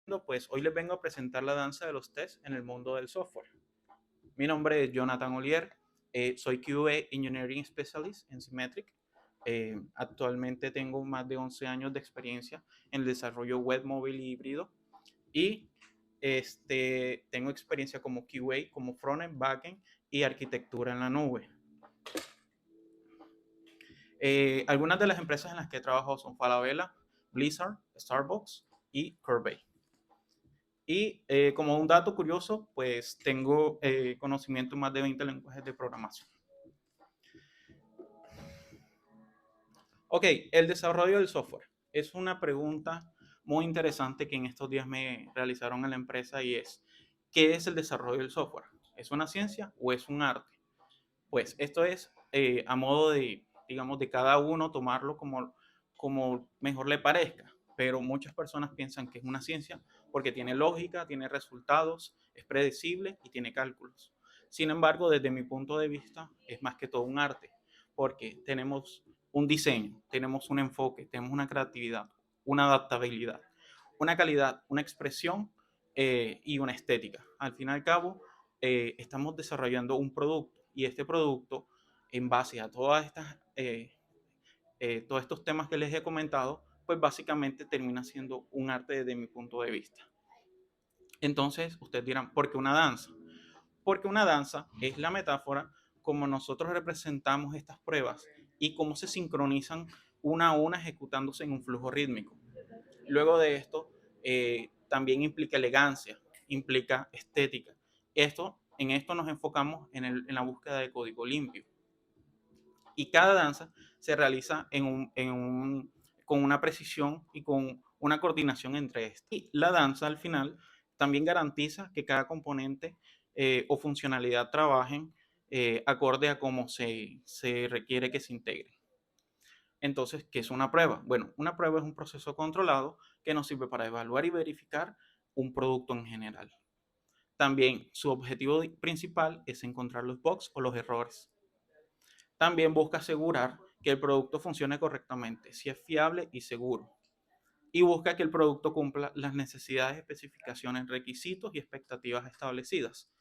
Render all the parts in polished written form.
Pues hoy les vengo a presentar la danza de los tests en el mundo del software. Mi nombre es Jonathan Olier, soy QA Engineering Specialist en Symmetric. Actualmente tengo más de 11 años de experiencia en el desarrollo web, móvil y híbrido y tengo experiencia como QA, como frontend, backend y arquitectura en la nube. Algunas de las empresas en las que he trabajado son Falabella, Blizzard, Starbucks y Corvette. Y como un dato curioso, pues tengo conocimiento en más de 20 lenguajes de programación. Ok, el desarrollo del software. Es una pregunta muy interesante que en estos días me realizaron en la empresa y es, ¿qué es el desarrollo del software? ¿Es una ciencia o es un arte? Pues esto es a modo de, digamos, de cada uno tomarlo como mejor le parezca. Pero muchas personas piensan que es una ciencia porque tiene lógica, tiene resultados, es predecible y tiene cálculos. Sin embargo, desde mi punto de vista, es más que todo un arte, porque tenemos un diseño, tenemos un enfoque, tenemos una creatividad, una adaptabilidad, una calidad, una expresión y una estética. Al fin y al cabo, estamos desarrollando un producto y este producto, en base a todos estos temas que les he comentado, pues básicamente termina siendo un arte desde mi punto de vista. Entonces, ustedes dirán, ¿por qué una danza? Porque una danza es la metáfora como nosotros representamos estas pruebas y cómo se sincronizan una a una ejecutándose en un flujo rítmico. Luego de esto, también implica elegancia, implica estética. En esto nos enfocamos en la búsqueda de código limpio. Y cada danza se realiza con una precisión y con una coordinación entre estas. Y la danza al final también garantiza que cada componente o funcionalidad trabajen acorde a cómo se requiere que se integre. Entonces, ¿qué es una prueba? Bueno, una prueba es un proceso controlado que nos sirve para evaluar y verificar un producto en general. También su objetivo principal es encontrar los bugs o los errores. También busca asegurar que el producto funcione correctamente, si es fiable y seguro. Y busca que el producto cumpla las necesidades, especificaciones, requisitos y expectativas establecidas.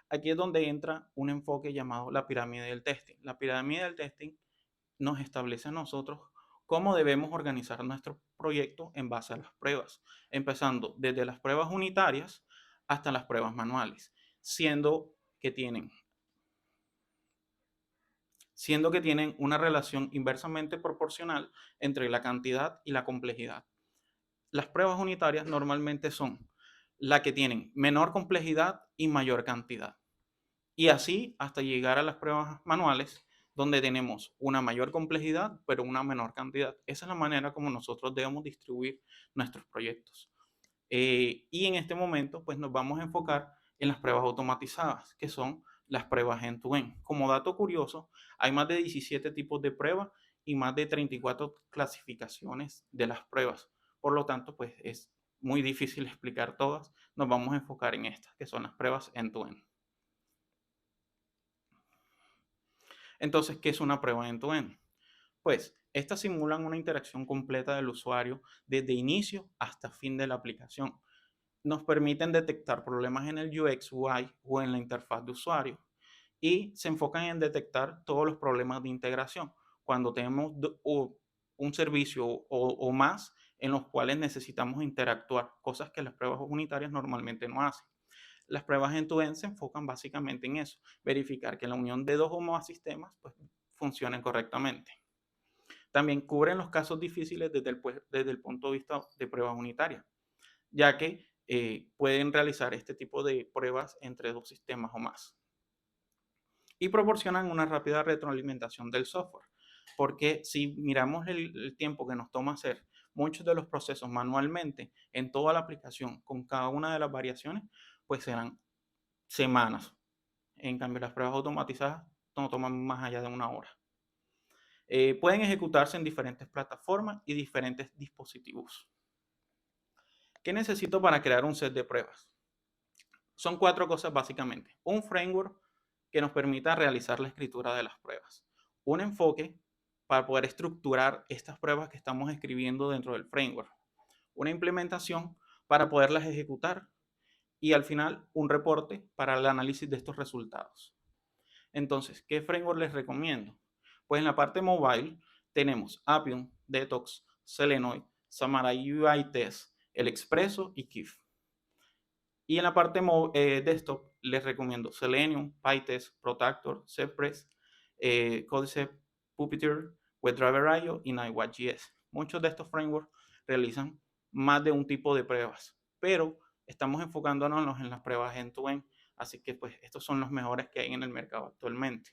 Aquí es donde entra un enfoque llamado la pirámide del testing. La pirámide del testing nos establece a nosotros cómo debemos organizar nuestro proyecto en base a las pruebas, empezando desde las pruebas unitarias hasta las pruebas manuales, que tienen siendo que tienen una relación inversamente proporcional entre la cantidad y la complejidad. Las pruebas unitarias normalmente son las que tienen menor complejidad y mayor cantidad. Y así hasta llegar a las pruebas manuales, donde tenemos una mayor complejidad, pero una menor cantidad. Esa es la manera como nosotros debemos distribuir nuestros proyectos. Y en este momento, pues nos vamos a enfocar en las pruebas automatizadas, que son las pruebas end-to-end. Como dato curioso, hay más de 17 tipos de pruebas y más de 34 clasificaciones de las pruebas. Por lo tanto, pues es muy difícil explicar todas. Nos vamos a enfocar en estas, que son las pruebas end-to-end. Entonces, ¿qué es una prueba end-to-end? Pues estas simulan una interacción completa del usuario desde inicio hasta fin de la aplicación. Nos permiten detectar problemas en el UX, UI o en la interfaz de usuario y se enfocan en detectar todos los problemas de integración cuando tenemos un servicio o más en los cuales necesitamos interactuar, cosas que las pruebas unitarias normalmente no hacen. Las pruebas end-to-end se enfocan básicamente en eso, verificar que la unión de dos o más sistemas pues, funcione correctamente. También cubren los casos difíciles desde el punto de vista de pruebas unitarias, ya que pueden realizar este tipo de pruebas entre dos sistemas o más. Y proporcionan una rápida retroalimentación del software, porque si miramos el tiempo que nos toma hacer muchos de los procesos manualmente en toda la aplicación con cada una de las variaciones, pues serán semanas. En cambio, las pruebas automatizadas no toman más allá de una hora. Pueden ejecutarse en diferentes plataformas y diferentes dispositivos. ¿Qué necesito para crear un set de pruebas? Son 4 cosas básicamente. Un framework que nos permita realizar la escritura de las pruebas. Un enfoque para poder estructurar estas pruebas que estamos escribiendo dentro del framework. Una implementación para poderlas ejecutar y al final un reporte para el análisis de estos resultados. Entonces, ¿qué framework les recomiendo? Pues en la parte mobile tenemos Appium, Detox, Selenoid, Samurai UI Test, El Expreso y Kif. Y en la parte desktop les recomiendo Selenium, PyTest, Protector, Cypress, Codecept, Puppeteer, WebDriver.io y Nightwatch.js. Muchos de estos frameworks realizan más de un tipo de pruebas, pero estamos enfocándonos en las pruebas end-to-end, así que pues estos son los mejores que hay en el mercado actualmente.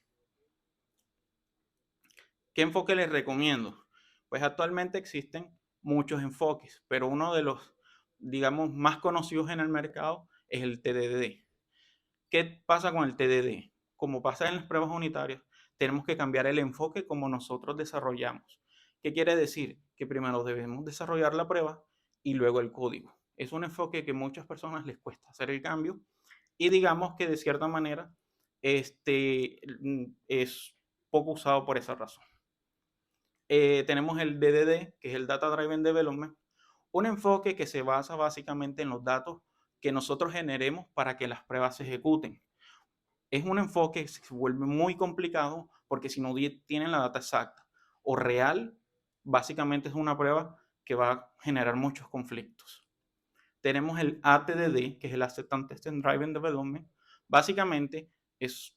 ¿Qué enfoque les recomiendo? Pues actualmente existen muchos enfoques, pero uno de los, digamos, más conocidos en el mercado es el TDD. ¿Qué pasa con el TDD? Como pasa en las pruebas unitarias, tenemos que cambiar el enfoque como nosotros desarrollamos. ¿Qué quiere decir? Que primero debemos desarrollar la prueba y luego el código. Es un enfoque que a muchas personas les cuesta hacer el cambio y digamos que de cierta manera es poco usado por esa razón. Tenemos el DDD, que es el Data Driven Development, un enfoque que se basa básicamente en los datos que nosotros generemos para que las pruebas se ejecuten. Es un enfoque que se vuelve muy complicado porque si no tienen la data exacta o real, básicamente es una prueba que va a generar muchos conflictos. Tenemos el ATDD, que es el Acceptance Test and Driven Development. Básicamente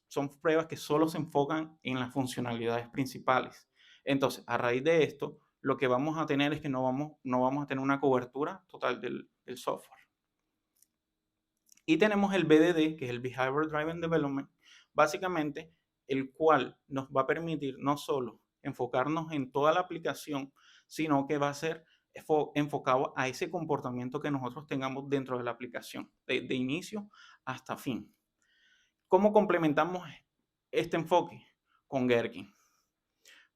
son pruebas que solo se enfocan en las funcionalidades principales. Entonces, a raíz de esto, lo que vamos a tener es que no vamos a tener una cobertura total del software. Y tenemos el BDD, que es el Behavior Driven Development, básicamente el cual nos va a permitir no solo enfocarnos en toda la aplicación, sino que va a ser enfocado a ese comportamiento que nosotros tengamos dentro de la aplicación, de inicio hasta fin. ¿Cómo complementamos este enfoque? Con Gherkin.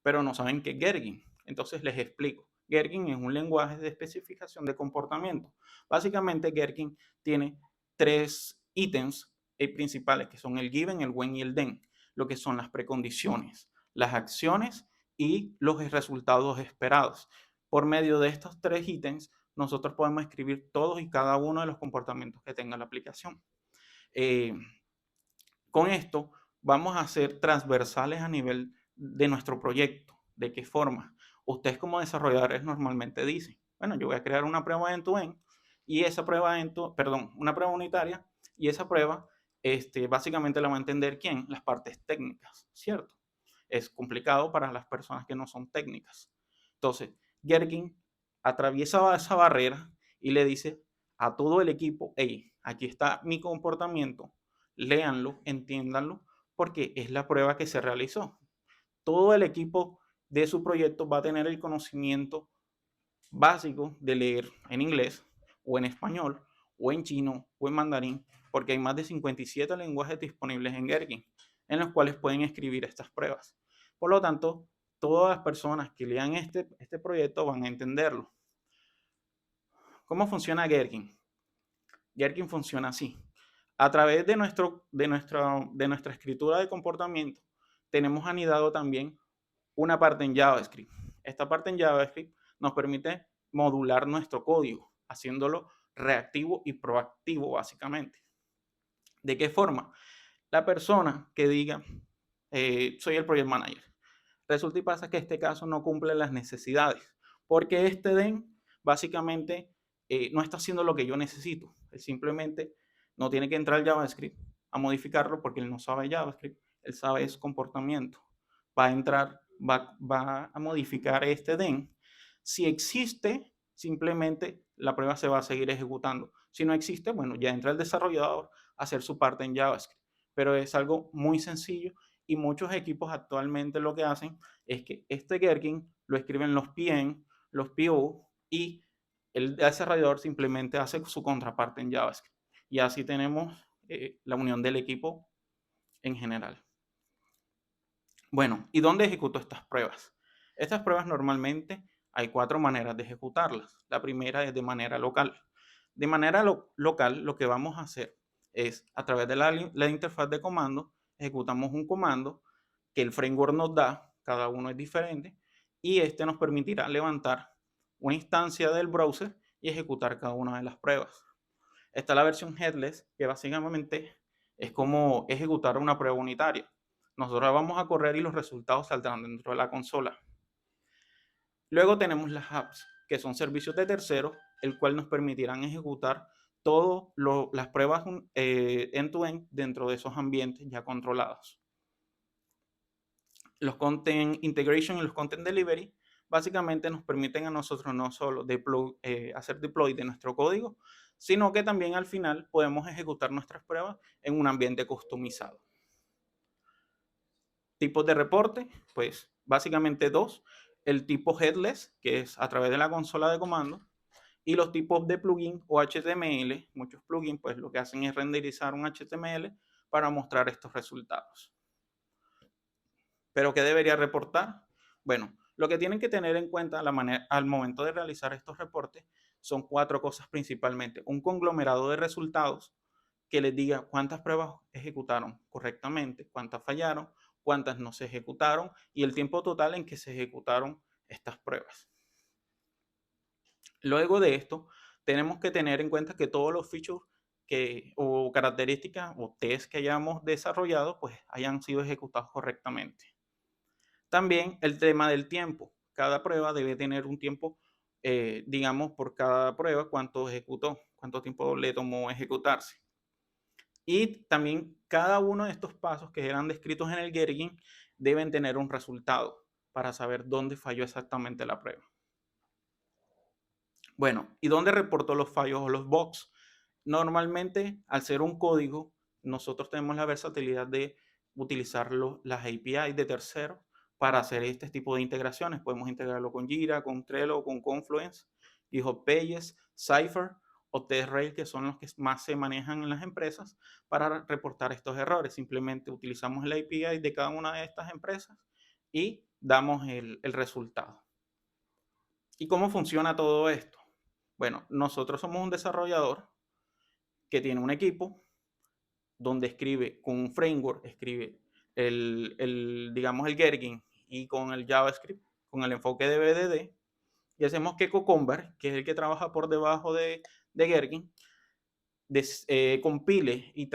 Pero no saben qué es Gherkin. Entonces les explico. Gherkin es un lenguaje de especificación de comportamiento. Básicamente Gherkin tiene tres ítems principales, que son el given, el when y el then, lo que son las precondiciones, las acciones y los resultados esperados. Por medio de estos tres ítems, nosotros podemos escribir todos y cada uno de los comportamientos que tenga la aplicación. Con esto vamos a ser transversales a nivel de nuestro proyecto. ¿De qué forma? Ustedes como desarrolladores normalmente dicen, bueno, yo voy a crear una prueba end-to-end y esa prueba una prueba unitaria y esa prueba básicamente la va a entender ¿quién? Las partes técnicas, ¿cierto? Es complicado para las personas que no son técnicas. Entonces, Gherkin atraviesa esa barrera y le dice a todo el equipo, hey, aquí está mi comportamiento, léanlo, entiéndanlo, porque es la prueba que se realizó. Todo el equipo de su proyecto va a tener el conocimiento básico de leer en inglés o en español o en chino o en mandarín, porque hay más de 57 lenguajes disponibles en Gherkin, en los cuales pueden escribir estas pruebas. Por lo tanto, todas las personas que lean este proyecto van a entenderlo. ¿Cómo funciona Gherkin? Gherkin funciona así. A través de nuestra escritura de comportamiento, tenemos anidado también una parte en JavaScript. Esta parte en JavaScript nos permite modular nuestro código, haciéndolo reactivo y proactivo, básicamente. ¿De qué forma? La persona que diga, soy el project manager, resulta y pasa que este caso no cumple las necesidades, porque este DEN básicamente no está haciendo lo que yo necesito. Él simplemente no tiene que entrar al JavaScript a modificarlo porque él no sabe JavaScript, él sabe es comportamiento. Va a entrar, va a modificar este DEN. Si existe, simplemente la prueba se va a seguir ejecutando. Si no existe, bueno, ya entra el desarrollador a hacer su parte en JavaScript. Pero es algo muy sencillo y muchos equipos actualmente lo que hacen es que este Gherkin lo escriben los PM, los PO y el desarrollador simplemente hace su contraparte en JavaScript. Y así tenemos la unión del equipo en general. Bueno, ¿y dónde ejecuto estas pruebas? Estas pruebas normalmente hay 4 maneras de ejecutarlas. La primera es de manera local. De manera local, lo que vamos a hacer es, a través de la interfaz de comando, ejecutamos un comando que el framework nos da, cada uno es diferente, y este nos permitirá levantar una instancia del browser y ejecutar cada una de las pruebas. Está la versión headless, que básicamente es como ejecutar una prueba unitaria. Nosotros vamos a correr y los resultados saldrán dentro de la consola. Luego tenemos las apps, que son servicios de terceros, el cual nos permitirán ejecutar todas las pruebas end-to-end dentro de esos ambientes ya controlados. Los Content Integration y los Content Delivery básicamente nos permiten a nosotros no solo hacer deploy de nuestro código, sino que también al final podemos ejecutar nuestras pruebas en un ambiente customizado. Tipos de reporte, pues básicamente dos. El tipo headless, que es a través de la consola de comando, y los tipos de plugin o HTML. Muchos plugins pues lo que hacen es renderizar un HTML para mostrar estos resultados. ¿Pero qué debería reportar? Bueno, lo que tienen que tener en cuenta al momento de realizar estos reportes son 4 cosas principalmente. Un conglomerado de resultados que les diga cuántas pruebas ejecutaron correctamente, cuántas fallaron, cuántas no se ejecutaron y el tiempo total en que se ejecutaron estas pruebas. Luego de esto, tenemos que tener en cuenta que todos los features o características o tests que hayamos desarrollado pues hayan sido ejecutados correctamente. También el tema del tiempo. Cada prueba debe tener un tiempo, digamos, por cada prueba, cuánto ejecutó, cuánto tiempo le tomó ejecutarse. Y también cada uno de estos pasos que eran descritos en el Gherkin deben tener un resultado para saber dónde falló exactamente la prueba. Bueno, ¿y dónde reportó los fallos o los bugs? Normalmente, al ser un código, nosotros tenemos la versatilidad de utilizar las APIs de terceros para hacer este tipo de integraciones. Podemos integrarlo con Jira, con Trello, con Confluence, GitHub Pages, Cypher o TestRail, que son los que más se manejan en las empresas para reportar estos errores. Simplemente utilizamos la API de cada una de estas empresas y damos el resultado. ¿Y cómo funciona todo esto? Bueno, nosotros somos un desarrollador que tiene un equipo donde escribe con un framework, escribe digamos, el Gherkin y con el JavaScript, con el enfoque de BDD, y hacemos que Cucumber, que es el que trabaja por debajo de Gherkin, compile y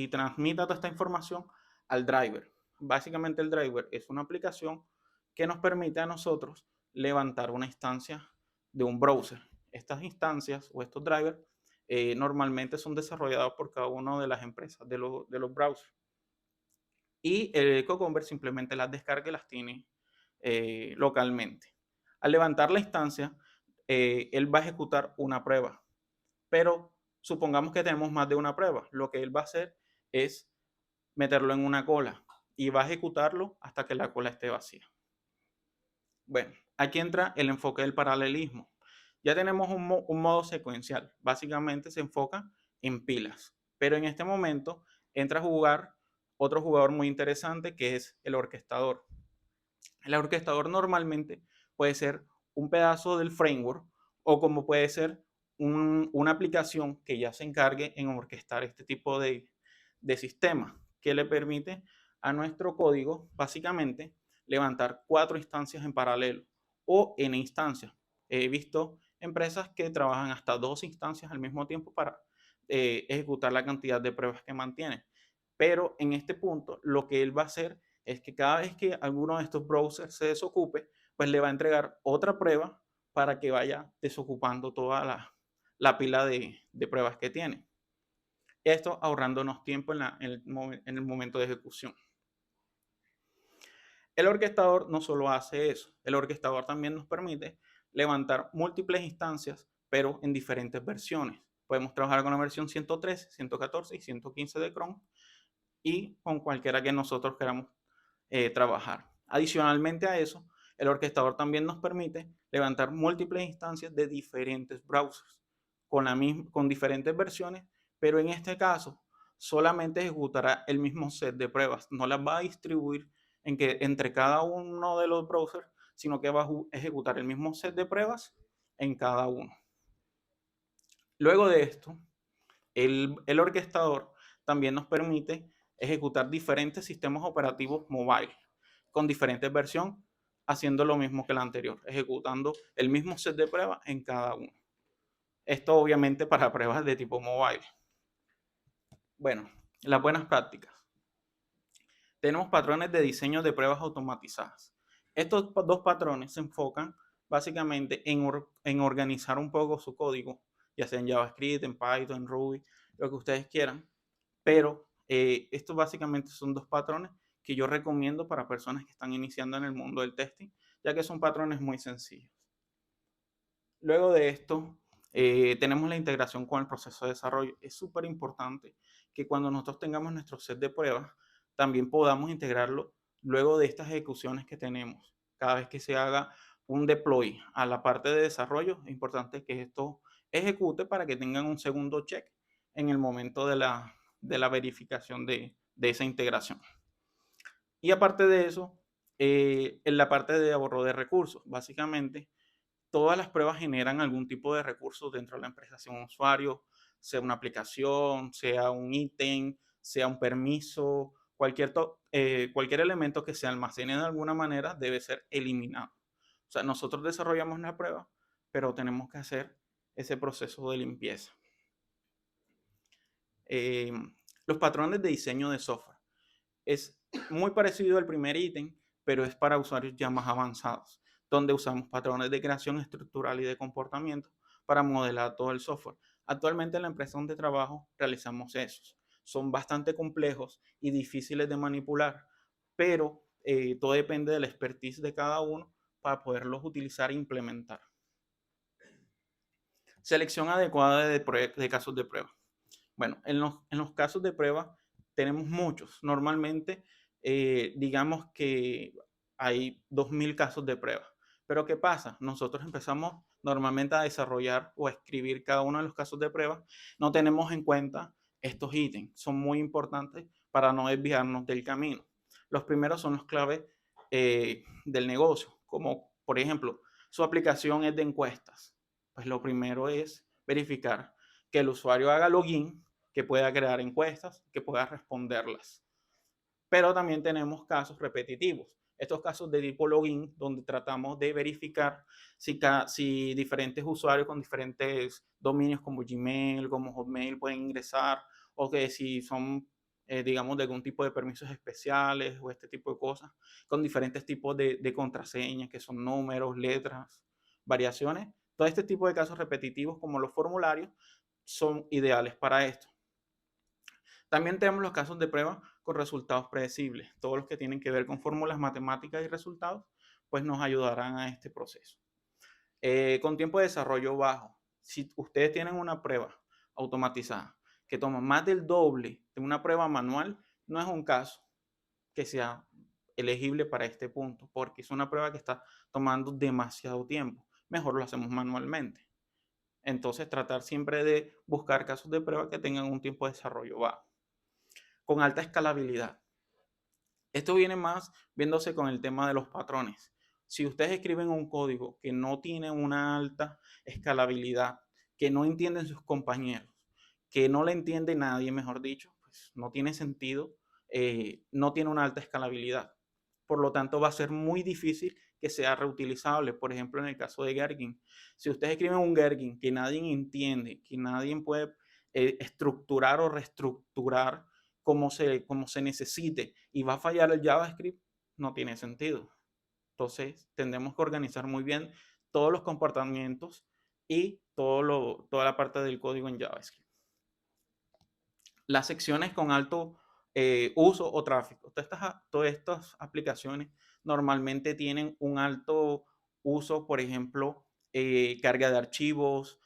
transmita toda esta información al driver. Básicamente el driver es una aplicación que nos permite a nosotros levantar una instancia de un browser. Estas instancias o estos drivers normalmente son desarrollados por cada una de las empresas de los browsers. Y el Cucumber simplemente las descarga y las tiene localmente. Al levantar la instancia, él va a ejecutar una prueba. Pero supongamos que tenemos más de una prueba. Lo que él va a hacer es meterlo en una cola y va a ejecutarlo hasta que la cola esté vacía. Bueno, aquí entra el enfoque del paralelismo. Ya tenemos un modo secuencial. Básicamente se enfoca en pilas. Pero en este momento entra a jugar otro jugador muy interesante que es el orquestador. El orquestador normalmente puede ser un pedazo del framework o como puede ser una aplicación que ya se encargue en orquestar este tipo de sistema que le permite a nuestro código básicamente levantar 4 instancias en paralelo o n instancias. He visto empresas que trabajan hasta 2 instancias al mismo tiempo para ejecutar la cantidad de pruebas que mantienen. Pero en este punto lo que él va a hacer es que cada vez que alguno de estos browsers se desocupe, pues le va a entregar otra prueba para que vaya desocupando toda la pila de pruebas que tiene. Esto ahorrándonos tiempo en el momento de ejecución. El orquestador no solo hace eso, el orquestador también nos permite levantar múltiples instancias, pero en diferentes versiones. Podemos trabajar con la versión 113, 114 y 115 de Chrome y con cualquiera que nosotros queramos trabajar. Adicionalmente a eso, el orquestador también nos permite levantar múltiples instancias de diferentes browsers con diferentes versiones, pero en este caso solamente ejecutará el mismo set de pruebas, no las va a distribuir entre cada uno de los browsers, sino que va a ejecutar el mismo set de pruebas en cada uno. Luego de esto, el orquestador también nos permite ejecutar diferentes sistemas operativos mobile con diferentes versiones haciendo lo mismo que el anterior, ejecutando el mismo set de pruebas en cada uno. Esto obviamente para pruebas de tipo mobile. Bueno, las buenas prácticas. Tenemos patrones de diseño de pruebas automatizadas. Estos dos patrones se enfocan básicamente en organizar un poco su código, ya sea en JavaScript, en Python, en Ruby, lo que ustedes quieran. Pero estos básicamente son dos patrones que yo recomiendo para personas que están iniciando en el mundo del testing, ya que son patrones muy sencillos. Luego de esto, tenemos la integración con el proceso de desarrollo. Es súper importante que cuando nosotros tengamos nuestro set de pruebas, también podamos integrarlo luego de estas ejecuciones que tenemos. Cada vez que se haga un deploy a la parte de desarrollo, es importante que esto ejecute para que tengan un segundo check en el momento de la verificación de esa integración. Y aparte de eso, en la parte de ahorro de recursos, básicamente, todas las pruebas generan algún tipo de recursos dentro de la empresa, sea un usuario, sea una aplicación, sea un ítem, sea un permiso, cualquier elemento que se almacene de alguna manera debe ser eliminado. O sea, nosotros desarrollamos una prueba, pero tenemos que hacer ese proceso de limpieza. Eh, los patrones de diseño de software. Es muy parecido al primer ítem, pero es para usuarios ya más avanzados, donde usamos patrones de creación estructural y de comportamiento para modelar todo el software. Actualmente en la empresa donde trabajo realizamos esos. Son bastante complejos y difíciles de manipular, pero todo depende de la expertise de cada uno para poderlos utilizar e implementar. Selección adecuada de casos de prueba. Bueno, en los casos de prueba tenemos muchos. Normalmente, digamos que hay 2000 casos de prueba. Pero ¿qué pasa? Nosotros empezamos normalmente a desarrollar o a escribir cada uno de los casos de prueba. No tenemos en cuenta estos ítems. Son muy importantes para no desviarnos del camino. Los primeros son los claves del negocio, como por ejemplo, su aplicación es de encuestas. Pues lo primero es verificar que el usuario haga login, que pueda crear encuestas, que pueda responderlas. Pero también tenemos casos repetitivos. Estos casos de tipo login, donde tratamos de verificar si diferentes usuarios con diferentes dominios como Gmail, como Hotmail pueden ingresar, o que si son, digamos, de algún tipo de permisos especiales o este tipo de cosas, con diferentes tipos de contraseñas, que son números, letras, variaciones. Todo este tipo de casos repetitivos, como los formularios, son ideales para esto. También tenemos los casos de prueba con resultados predecibles. Todos los que tienen que ver con fórmulas matemáticas y resultados, pues nos ayudarán a este proceso. Con tiempo de desarrollo bajo. Si ustedes tienen una prueba automatizada que toma más del doble de una prueba manual, no es un caso que sea elegible para este punto, porque es una prueba que está tomando demasiado tiempo. Mejor lo hacemos manualmente. Entonces, tratar siempre de buscar casos de prueba que tengan un tiempo de desarrollo bajo, con alta escalabilidad. Esto viene más viéndose con el tema de los patrones. Si ustedes escriben un código que no tiene una alta escalabilidad, que no entienden sus compañeros, que no le entiende nadie, mejor dicho, pues no tiene sentido, no tiene una alta escalabilidad. Por lo tanto, va a ser muy difícil que sea reutilizable. Por ejemplo, en el caso de Gherkin, si ustedes escriben un Gherkin que nadie entiende, que nadie puede estructurar o reestructurar como se necesite y va a fallar el JavaScript, no tiene sentido. Entonces, tendremos que organizar muy bien todos los comportamientos y toda la parte del código en JavaScript. Las secciones con alto uso o tráfico. Todas estas aplicaciones normalmente tienen un alto uso, por ejemplo, carga de archivos,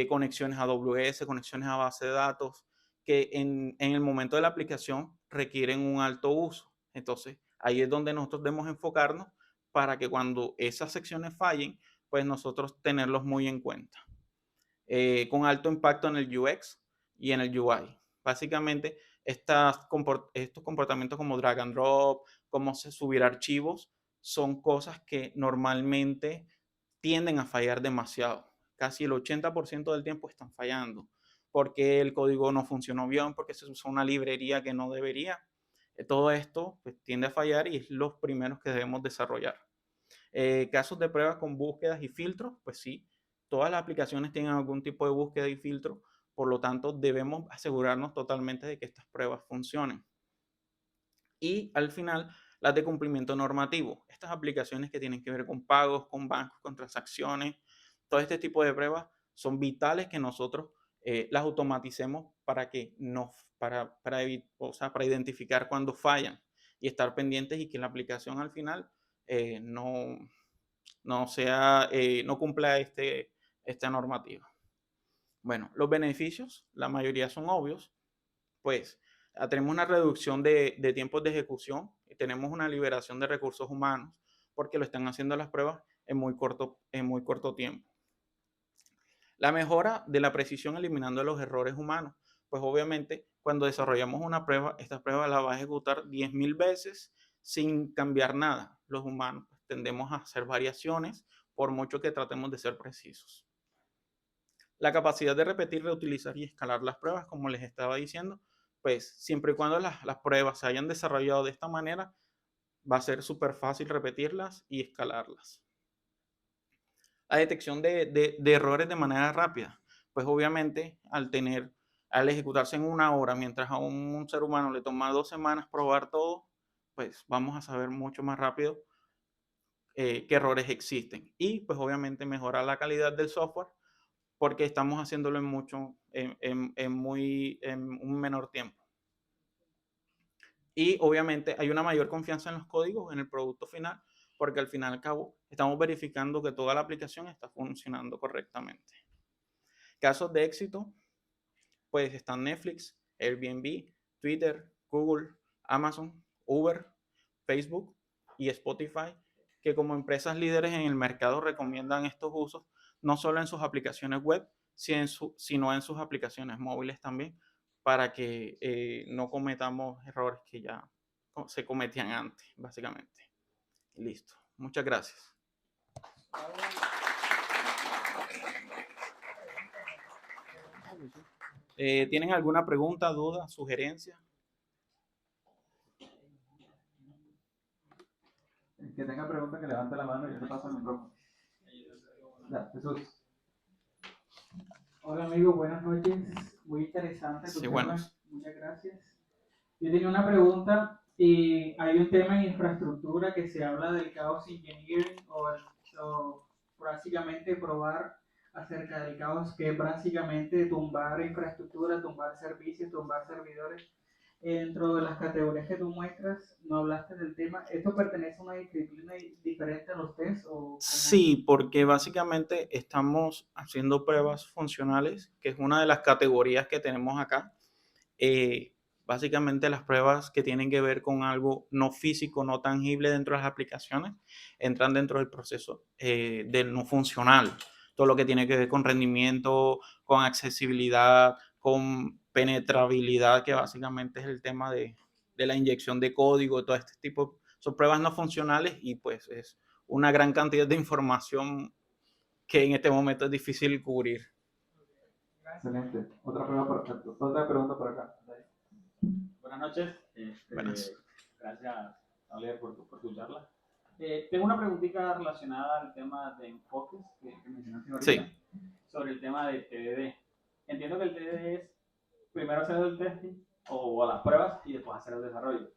conexiones a AWS, conexiones a base de datos, que en el momento de la aplicación requieren un alto uso. Entonces, ahí es donde nosotros debemos enfocarnos para que cuando esas secciones fallen, pues nosotros tenerlos muy en cuenta. Con alto impacto en el UX y en el UI. Básicamente, estos comportamientos como drag and drop, como subir archivos, son cosas que normalmente tienden a fallar demasiado. Casi el 80% del tiempo están fallando porque el código no funcionó bien, porque se usó una librería que no debería. Todo esto pues, tiende a fallar y es los primeros que debemos desarrollar. Casos de pruebas con búsquedas y filtros, pues sí, todas las aplicaciones tienen algún tipo de búsqueda y filtro, por lo tanto debemos asegurarnos totalmente de que estas pruebas funcionen. Y al final, las de cumplimiento normativo. Estas aplicaciones que tienen que ver con pagos, con bancos, con transacciones, todo este tipo de pruebas son vitales que nosotros las automaticemos para que no, o sea, para identificar cuando fallan y estar pendientes y que la aplicación al final no cumpla esta normativa. Bueno, los beneficios, la mayoría son obvios, pues tenemos una reducción de tiempos de ejecución, tenemos una liberación de recursos humanos, porque lo están haciendo las pruebas en muy corto tiempo. La mejora de la precisión eliminando los errores humanos, pues obviamente cuando desarrollamos una prueba, esta prueba la va a ejecutar 10.000 veces sin cambiar nada. Los humanos pues, tendemos a hacer variaciones por mucho que tratemos de ser precisos. La capacidad de repetir, reutilizar y escalar las pruebas, como les estaba diciendo, pues siempre y cuando las pruebas se hayan desarrollado de esta manera, va a ser súper fácil repetirlas y escalarlas. La detección de errores de manera rápida, pues obviamente al ejecutarse en 1 hora, mientras a un ser humano le toma 2 semanas probar todo, pues vamos a saber mucho más rápido qué errores existen. Y pues obviamente mejorar la calidad del software porque estamos haciéndolo en un menor tiempo. Y obviamente hay una mayor confianza en los códigos, en el producto final, porque al fin y al cabo estamos verificando que toda la aplicación está funcionando correctamente. Casos de éxito, pues están Netflix, Airbnb, Twitter, Google, Amazon, Uber, Facebook y Spotify, que como empresas líderes en el mercado recomiendan estos usos, no solo en sus aplicaciones web, sino en sus aplicaciones móviles también, para que no cometamos errores que ya se cometían antes, básicamente. Listo. Muchas gracias. ¿Tienen alguna pregunta, duda, sugerencia? El que tenga pregunta que levante la mano y yo te paso el micrófono. Ya, Jesús. Hola amigo, buenas noches. Muy interesante tu Sí, tema. buenos. Muchas gracias. Yo tenía una pregunta y hay un tema en infraestructura que se habla del chaos engineering o básicamente probar acerca del caos, que es básicamente tumbar infraestructura, tumbar servicios, tumbar servidores. Dentro de las categorías que tú muestras, no hablaste del tema. ¿Esto pertenece a una disciplina diferente a los test o cómo? Sí, porque básicamente estamos haciendo pruebas funcionales, que es una de las categorías que tenemos acá. Básicamente las pruebas que tienen que ver con algo no físico, no tangible dentro de las aplicaciones, entran dentro del proceso del no funcional. Todo lo que tiene que ver con rendimiento, con accesibilidad, con penetrabilidad, que básicamente es el tema de la inyección de código, todo este tipo, son pruebas no funcionales y pues es una gran cantidad de información que en este momento es difícil cubrir. Excelente. Otra pregunta por acá. Buenas noches. Buenas. Gracias, Oliver, por tu charla. Tengo una preguntita relacionada al tema de enfoques que mencionaste ahorita. Sí. Sobre el tema de TDD. Entiendo que el TDD es primero hacer el testing o las pruebas y después hacer el desarrollo.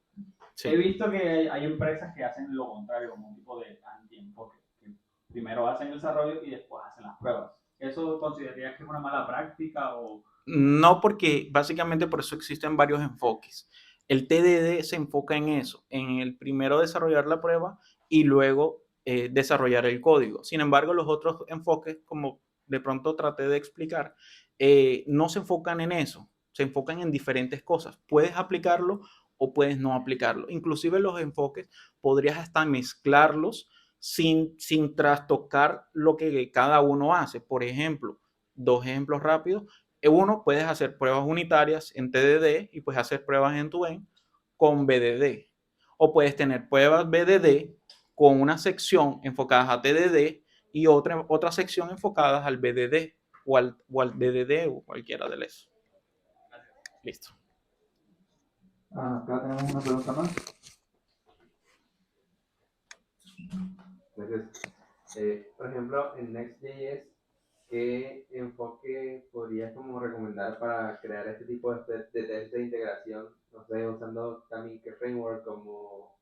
Sí. He visto que hay empresas que hacen lo contrario, como un tipo de anti-enfoque, que primero hacen el desarrollo y después hacen las pruebas. ¿Eso considerarías que es una mala práctica o...? No, porque básicamente por eso existen varios enfoques. El TDD se enfoca en eso, en el primero desarrollar la prueba y luego desarrollar el código. Sin embargo, los otros enfoques, como de pronto traté de explicar, no se enfocan en eso, se enfocan en diferentes cosas. Puedes aplicarlo o puedes no aplicarlo. Inclusive los enfoques podrías hasta mezclarlos sin trastocar lo que cada uno hace. Por ejemplo, 2 ejemplos rápidos. Uno, puedes hacer pruebas unitarias en TDD y puedes hacer pruebas end-to-end con BDD. O puedes tener pruebas BDD con una sección enfocada a TDD y otra sección enfocada al BDD o al DDD o cualquiera de esos. Listo. Acá tenemos una pregunta más. Entonces, por ejemplo, en Next.js, ¿qué enfoque podrías como recomendar para crear este tipo de test de integración? No sé, usando también qué framework como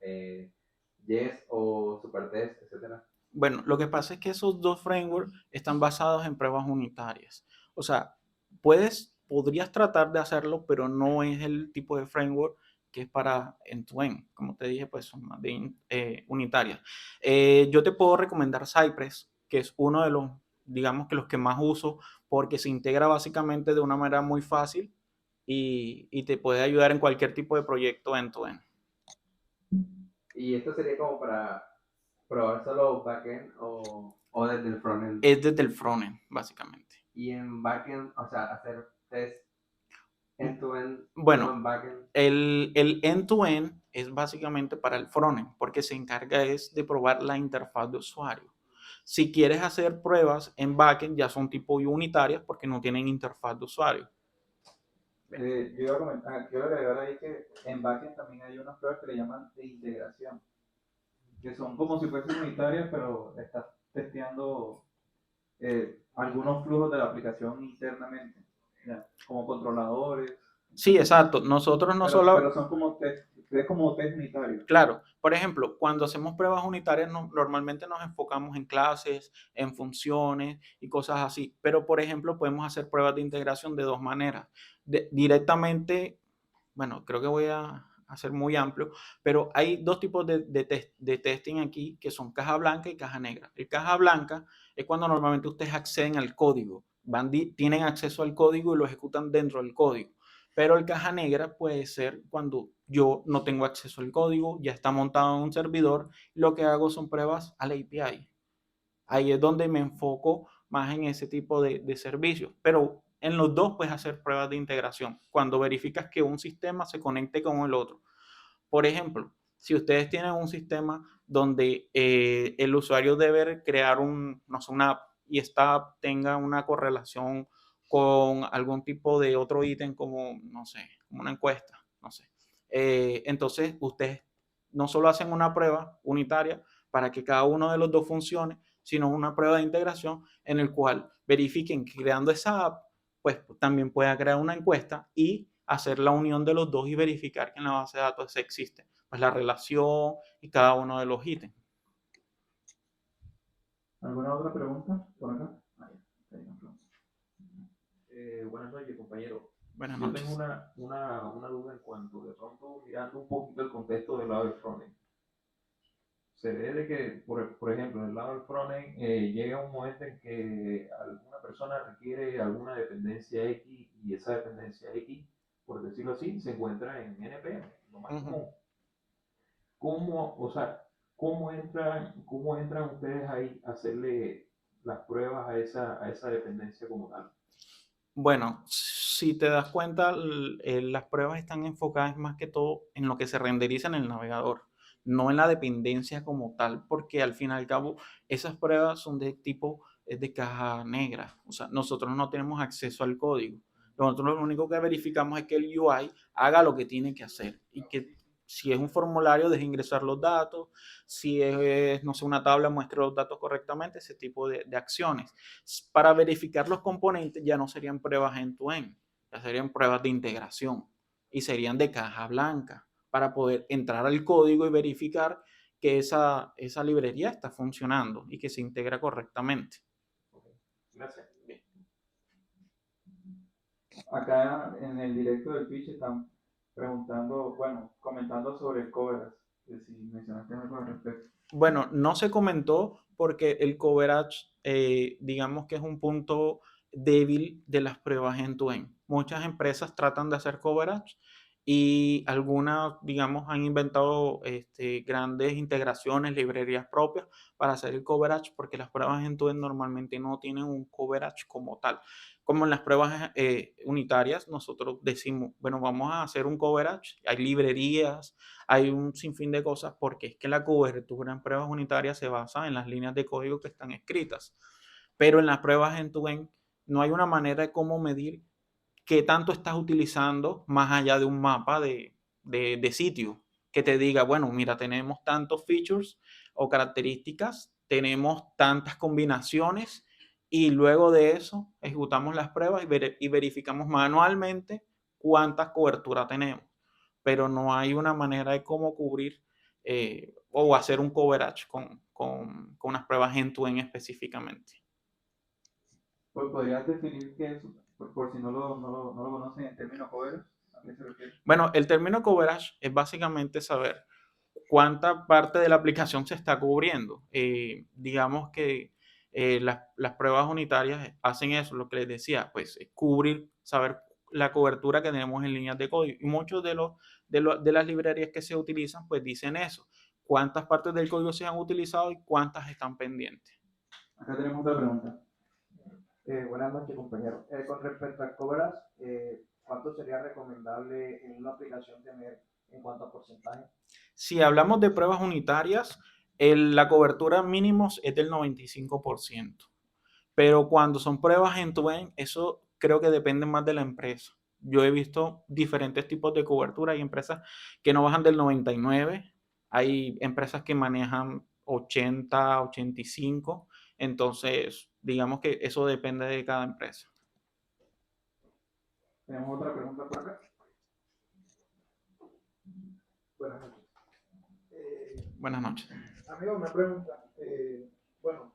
Jest o Supertest, etcétera. Bueno, lo que pasa es que esos dos frameworks están basados en pruebas unitarias. O sea, podrías tratar de hacerlo, pero no es el tipo de framework que es para end-to-end. Como te dije, pues son más de unitarias. Yo te puedo recomendar Cypress, que es uno de los, digamos que los que más uso, porque se integra básicamente de una manera muy fácil y te puede ayudar en cualquier tipo de proyecto end-to-end. Y esto sería como para probar solo backend o desde el frontend. Es desde el frontend, básicamente. Y en backend, o sea, hacer test end-to-end solo Bueno, en backend. el end-to-end es básicamente para el frontend, porque se encarga es de probar la interfaz de usuario. Si quieres hacer pruebas en backend, ya son tipo unitarias porque no tienen interfaz de usuario. Yo iba a comentar, quiero agregar ahí que en backend también hay unas pruebas que le llaman de integración, que son como si fuesen unitarias, pero estás testeando algunos flujos de la aplicación internamente, ¿ya? Como controladores, Sí, exacto. Nosotros no pero solo, son como test, es como test unitario. claro, por ejemplo, cuando hacemos pruebas unitarias, normalmente nos enfocamos en clases, en funciones y cosas así. Pero, por ejemplo, podemos hacer pruebas de integración de dos maneras. Directamente, bueno, creo que voy a hacer muy amplio, pero hay dos tipos de testing aquí que son caja blanca y caja negra. El caja blanca es cuando normalmente ustedes acceden al código, tienen acceso al código y lo ejecutan dentro del código. Pero el caja negra puede ser cuando yo no tengo acceso al código, ya está montado en un servidor, lo que hago son pruebas al API. Ahí es donde me enfoco más en ese tipo de servicios. Pero en los dos puedes hacer pruebas de integración cuando verificas que un sistema se conecte con el otro. Por ejemplo, si ustedes tienen un sistema donde el usuario debe crear no sé, una app y esta app tenga una correlación con algún tipo de otro ítem como, no sé, como una encuesta, no sé. Entonces, ustedes no solo hacen una prueba unitaria para que cada uno de los dos funcione, sino una prueba de integración en el cual verifiquen que creando esa app, pues también pueda crear una encuesta y hacer la unión de los dos y verificar que en la base de datos existe pues la relación y cada uno de los ítems. ¿Alguna otra pregunta por acá? Buenas noches, compañero. Buenas Yo noches. tengo una duda en cuanto, de pronto, mirando un poquito el contexto del lado del frontend. Se ve de que, por ejemplo, del lado del frontend llega un momento en que alguna persona requiere alguna dependencia X y esa dependencia X, por decirlo así, se encuentra en NPM, lo más común. ¿Cómo, o sea, cómo entran ustedes ahí a hacerle las pruebas a esa dependencia como tal? Bueno, si te das cuenta, las pruebas están enfocadas más que todo en lo que se renderiza en el navegador, no en la dependencia como tal, porque al fin y al cabo esas pruebas son de tipo de caja negra. O sea, nosotros no tenemos acceso al código. Nosotros lo único que verificamos es que el UI haga lo que tiene que hacer y que si es un formulario deje ingresar los datos, si es, no sé, una tabla muestre los datos correctamente, ese tipo de acciones. Para verificar los componentes ya no serían pruebas end-to-end, ya serían pruebas de integración y serían de caja blanca para poder entrar al código y verificar que esa librería está funcionando y que se integra correctamente. Gracias. Acá en el directo del pitch están preguntando, bueno, comentando sobre el coverage, que si mencionaste algo al respecto. Bueno, no se comentó porque el coverage, digamos que es un punto débil de las pruebas end-to-end. Muchas empresas tratan de hacer coverage y algunas, digamos, han inventado grandes integraciones, librerías propias para hacer el coverage porque las pruebas end-to-end normalmente no tienen un coverage como tal. Como en las pruebas unitarias, nosotros decimos, bueno, vamos a hacer un coverage, hay librerías, hay un sinfín de cosas porque es que la cobertura en pruebas unitarias se basa en las líneas de código que están escritas. Pero en las pruebas end-to-end no hay una manera de cómo medir qué tanto estás utilizando más allá de un mapa de sitio que te diga, bueno, mira, tenemos tantos features o características tenemos tantas combinaciones y luego de eso ejecutamos las pruebas y verificamos manualmente cuántas coberturas tenemos. Pero no hay una manera de cómo cubrir o hacer un coverage con unas pruebas end-to-end específicamente. Pues podrías definir qué es, por si no lo conocen, en términos coverage, ¿a qué se refiere? Bueno, el término coverage es básicamente saber cuánta parte de la aplicación se está cubriendo. Digamos que las pruebas unitarias hacen eso, lo que les decía, pues cubrir, saber la cobertura que tenemos en líneas de código. Y muchos de las librerías que se utilizan, pues dicen eso, cuántas partes del código se han utilizado y cuántas están pendientes. Acá tenemos otra pregunta. Buenas noches, compañero. Con respecto a coverage, ¿cuánto sería recomendable en una aplicación tener en cuanto a porcentaje? Si hablamos de pruebas unitarias, la cobertura mínimos es del 95%. Pero cuando son pruebas end-to-end, eso creo que depende más de la empresa. Yo he visto diferentes tipos de cobertura. Hay empresas que no bajan del 99%, hay empresas que manejan 80, 85%. Entonces, digamos que eso depende de cada empresa. Tenemos otra pregunta por acá. Buenas noches. Buenas noches. Amigo, una pregunta. Bueno,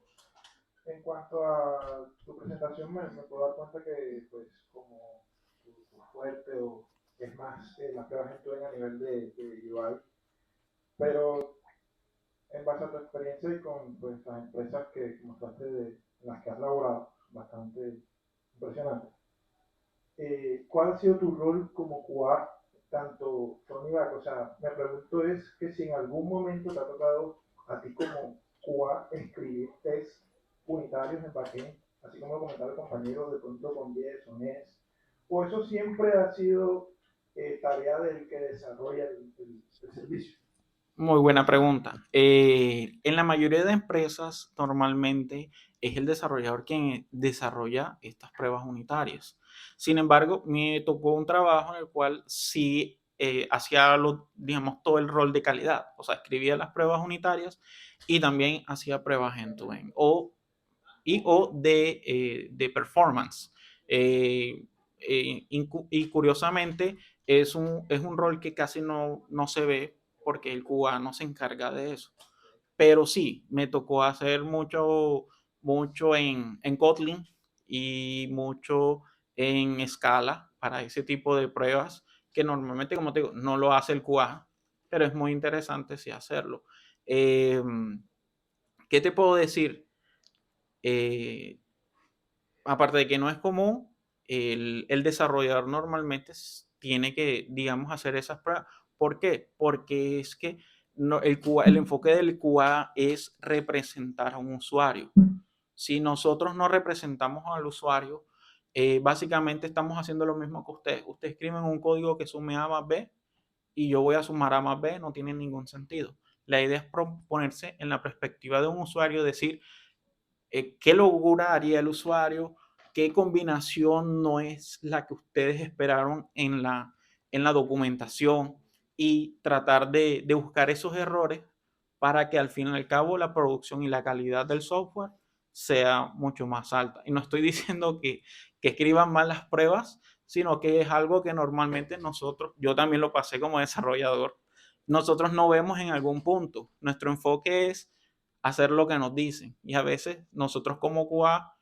en cuanto a tu presentación, me puedo dar cuenta que, pues, como tu fuerte o es más las pruebas end-to-end a nivel de UI, pero en base a tu experiencia y con pues, las empresas que mostraste en las que has laborado, bastante impresionante. ¿Cuál ha sido tu rol como QA, tanto front y back? O sea, me pregunto es que si en algún momento te ha tocado a ti como QA escribir tests unitarios en backend, así como lo comentaba el compañero, de pronto con Jest o Nest, o eso siempre ha sido tarea del que desarrolla el servicio. Muy buena pregunta. En la mayoría de empresas, normalmente es el desarrollador quien desarrolla estas pruebas unitarias. Sin embargo, me tocó un trabajo en el cual sí hacía, digamos, todo el rol de calidad. O sea, escribía las pruebas unitarias y también hacía pruebas end-to-end o de performance. Y curiosamente, es un rol que casi no se ve porque el QA no se encarga de eso. Pero sí, me tocó hacer mucho en Kotlin y mucho en Scala para ese tipo de pruebas que normalmente, como te digo, no lo hace el QA, pero es muy interesante sí hacerlo. ¿Qué te puedo decir? Aparte de que no es común, el desarrollador normalmente tiene que, digamos, hacer esas pruebas. ¿Por qué? Porque es que el enfoque del QA es representar a un usuario. Si nosotros no representamos al usuario, básicamente estamos haciendo lo mismo que ustedes. Ustedes escriben un código que sume A más B y yo voy a sumar A más B, no tiene ningún sentido. La idea es ponerse en la perspectiva de un usuario, decir, qué locura haría el usuario, qué combinación no es la que ustedes esperaron en la documentación y tratar de buscar esos errores para que al fin y al cabo la producción y la calidad del software sea mucho más alta. Y no estoy diciendo que escriban mal las pruebas, sino que es algo que normalmente nosotros, yo también lo pasé como desarrollador, nosotros no vemos en algún punto. Nuestro enfoque es hacer lo que nos dicen. Y a veces nosotros como QA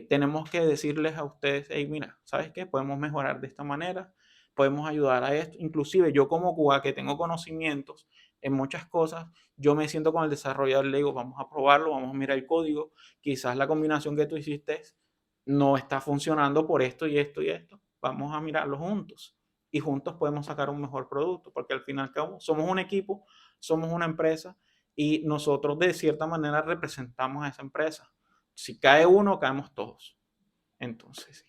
tenemos que decirles a ustedes, hey, mira, ¿sabes qué? Podemos mejorar de esta manera, podemos ayudar a esto. Inclusive yo como QA que tengo conocimientos en muchas cosas, yo me siento con el desarrollador, le digo, vamos a probarlo, vamos a mirar el código, quizás la combinación que tú hiciste no está funcionando por esto y esto y esto, vamos a mirarlo juntos. Y juntos podemos sacar un mejor producto, porque al final somos un equipo, somos una empresa y nosotros de cierta manera representamos a esa empresa. Si cae uno, caemos todos. Entonces, sí.